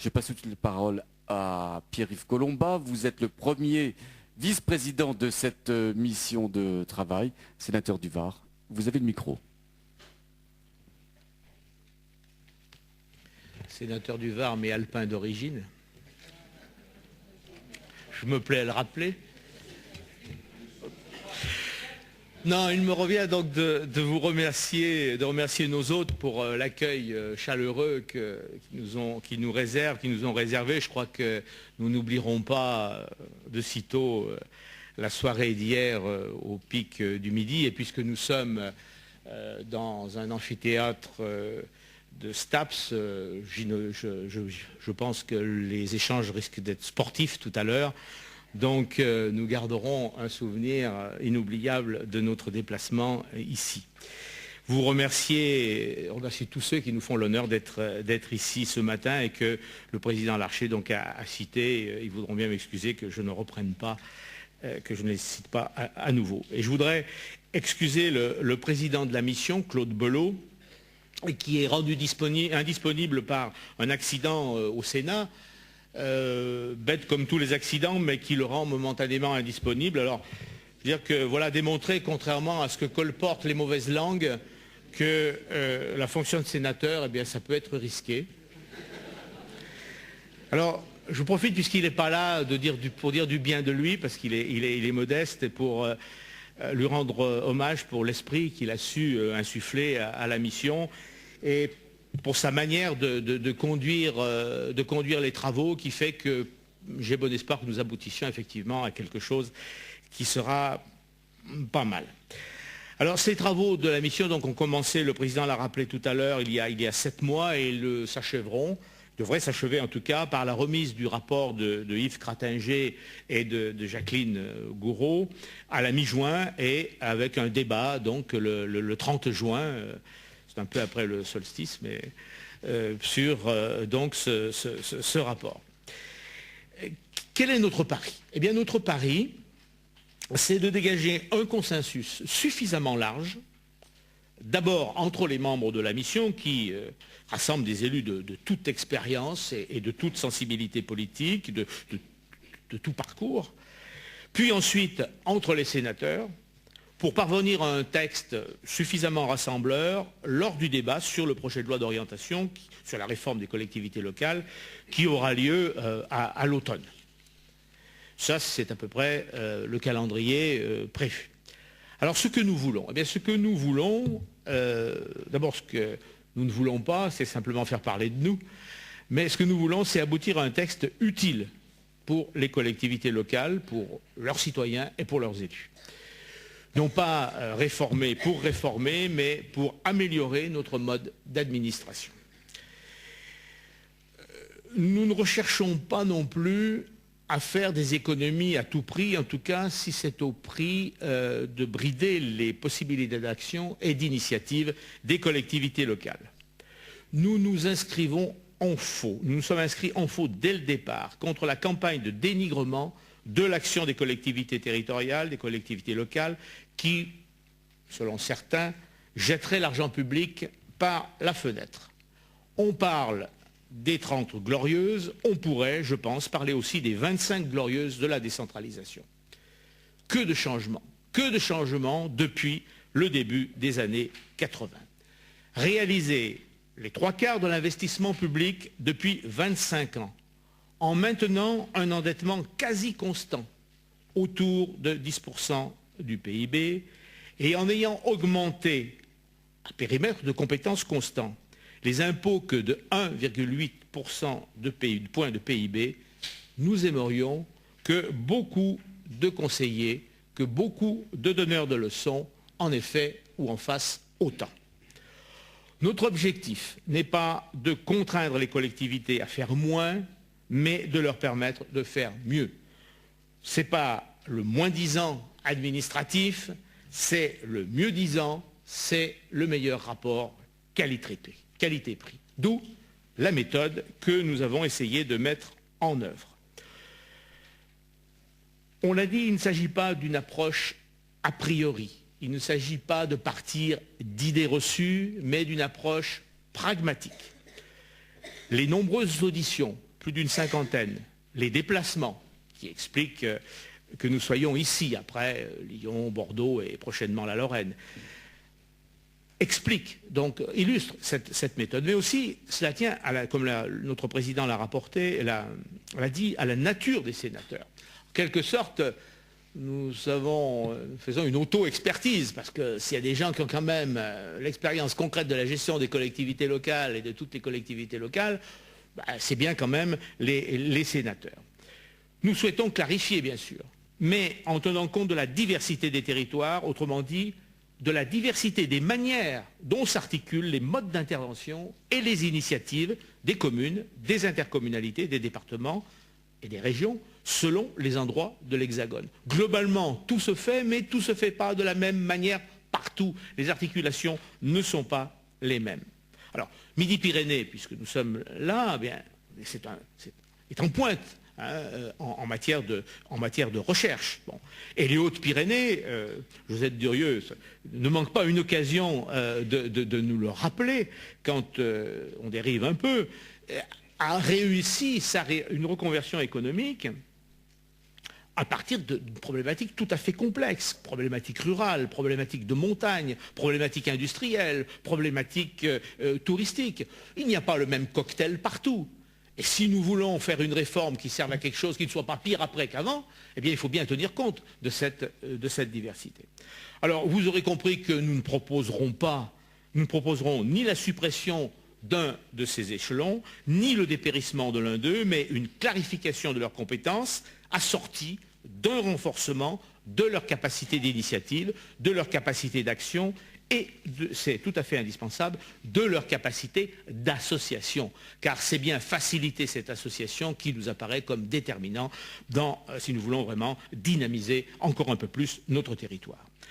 Je passe tout de suite la parole à Pierre-Yves Collombat. Vous êtes le premier vice-président de cette mission de travail, sénateur du Var. Vous avez le micro. Sénateur du Var, mais alpin d'origine. Je me plais à le rappeler. Non, il me revient donc de vous remercier, de remercier nos hôtes pour l'accueil chaleureux qu'ils nous ont réservé. Je crois que nous n'oublierons pas de sitôt la soirée d'hier au pic du Midi. Et puisque nous sommes dans un amphithéâtre de STAPS, je pense que les échanges risquent d'être sportifs tout à l'heure. Donc nous garderons un souvenir inoubliable de notre déplacement ici. Vous remerciez tous ceux qui nous font l'honneur d'être ici ce matin et que le président Larcher donc a cité. Ils voudront bien m'excuser que je ne reprenne pas, que je ne les cite pas à nouveau. Et je voudrais excuser le président de la mission, Claude Belot, qui est rendu indisponible par un accident au Sénat. Bête comme tous les accidents, mais qui le rend momentanément indisponible. Alors, je veux dire que voilà démontrer, contrairement à ce que colportent les mauvaises langues, que la fonction de sénateur, eh bien, ça peut être risqué. Alors, je profite puisqu'il n'est pas là pour dire du bien de lui, parce qu'il est modeste, et pour lui rendre hommage pour l'esprit qu'il a su insuffler à la mission. Et pour sa manière de conduire les travaux, qui fait que j'ai bon espoir que nous aboutissions effectivement à quelque chose qui sera pas mal. Alors ces travaux de la mission donc, ont commencé, le président l'a rappelé tout à l'heure, il y a 7 mois et ils devraient s'achever en tout cas par la remise du rapport de Yves Cratinger et de Jacqueline Gouraud à la mi-juin et avec un débat donc le 30 juin, un peu après le solstice, mais sur donc ce rapport. Quel est notre pari? Eh bien, notre pari, c'est de dégager un consensus suffisamment large, d'abord entre les membres de la mission, qui rassemblent des élus de toute expérience et de toute sensibilité politique, de tout parcours, puis ensuite entre les sénateurs, pour parvenir à un texte suffisamment rassembleur lors du débat sur le projet de loi d'orientation sur la réforme des collectivités locales qui aura lieu à l'automne. Ça, c'est à peu près le calendrier prévu. Alors, ce que nous voulons, eh bien, ce que nous voulons, d'abord, ce que nous ne voulons pas, c'est simplement faire parler de nous, mais ce que nous voulons, c'est aboutir à un texte utile pour les collectivités locales, pour leurs citoyens et pour leurs élus. Non pas réformer pour réformer, mais pour améliorer notre mode d'administration. Nous ne recherchons pas non plus à faire des économies à tout prix, en tout cas si c'est au prix de brider les possibilités d'action et d'initiative des collectivités locales. Nous nous inscrivons en faux, nous nous sommes inscrits en faux dès le départ contre la campagne de dénigrement de l'action des collectivités territoriales, des collectivités locales, qui, selon certains, jetterait l'argent public par la fenêtre. On parle des 30 glorieuses, on pourrait, je pense, parler aussi des 25 glorieuses de la décentralisation. Que de changements depuis le début des années 80. Réaliser les 3/4 de l'investissement public depuis 25 ans, en maintenant un endettement quasi constant, autour de 10% du PIB, et en ayant augmenté, à périmètre de compétences constant, les impôts que de 1,8% de points de PIB, nous aimerions que beaucoup de conseillers, que beaucoup de donneurs de leçons, en aient fait ou en fassent autant. Notre objectif n'est pas de contraindre les collectivités à faire moins, mais de leur permettre de faire mieux. Ce n'est pas le moins-disant administratif, c'est le mieux-disant, c'est le meilleur rapport qualité-prix. D'où la méthode que nous avons essayé de mettre en œuvre. On l'a dit, il ne s'agit pas d'une approche a priori. Il ne s'agit pas de partir d'idées reçues, mais d'une approche pragmatique. Les nombreuses auditions plus d'une cinquantaine, les déplacements qui expliquent que nous soyons ici, après Lyon, Bordeaux et prochainement la Lorraine, explique, donc illustre cette méthode. Mais aussi, cela tient, comme notre président l'a rapporté, l'a dit, à la nature des sénateurs. En quelque sorte, nous faisons une auto-expertise, parce que s'il y a des gens qui ont quand même l'expérience concrète de la gestion des collectivités locales et de toutes les collectivités locales, c'est bien quand même les sénateurs. Nous souhaitons clarifier, bien sûr, mais en tenant compte de la diversité des territoires, autrement dit, de la diversité des manières dont s'articulent les modes d'intervention et les initiatives des communes, des intercommunalités, des départements et des régions, selon les endroits de l'Hexagone. Globalement, tout se fait, mais tout ne se fait pas de la même manière partout. Les articulations ne sont pas les mêmes. Alors, Midi-Pyrénées, puisque nous sommes là, eh bien, est en pointe. En matière de recherche. Bon. Et les Hautes-Pyrénées, Josette Durieux ne manque pas une occasion de nous le rappeler quand on dérive un peu, a réussi une reconversion économique à partir d'une problématique tout à fait complexe, problématique rurale, problématique de montagne, problématique industrielle, problématique touristique. Il n'y a pas le même cocktail partout. Et si nous voulons faire une réforme qui serve à quelque chose qui ne soit pas pire après qu'avant, eh bien il faut bien tenir compte de cette diversité. Alors vous aurez compris que nous ne proposerons ni la suppression d'un de ces échelons, ni le dépérissement de l'un d'eux, mais une clarification de leurs compétences assortie d'un renforcement de leur capacité d'initiative, de leur capacité d'action et, c'est tout à fait indispensable, de leur capacité d'association. Car c'est bien faciliter cette association qui nous apparaît comme déterminant si nous voulons vraiment dynamiser encore un peu plus notre territoire.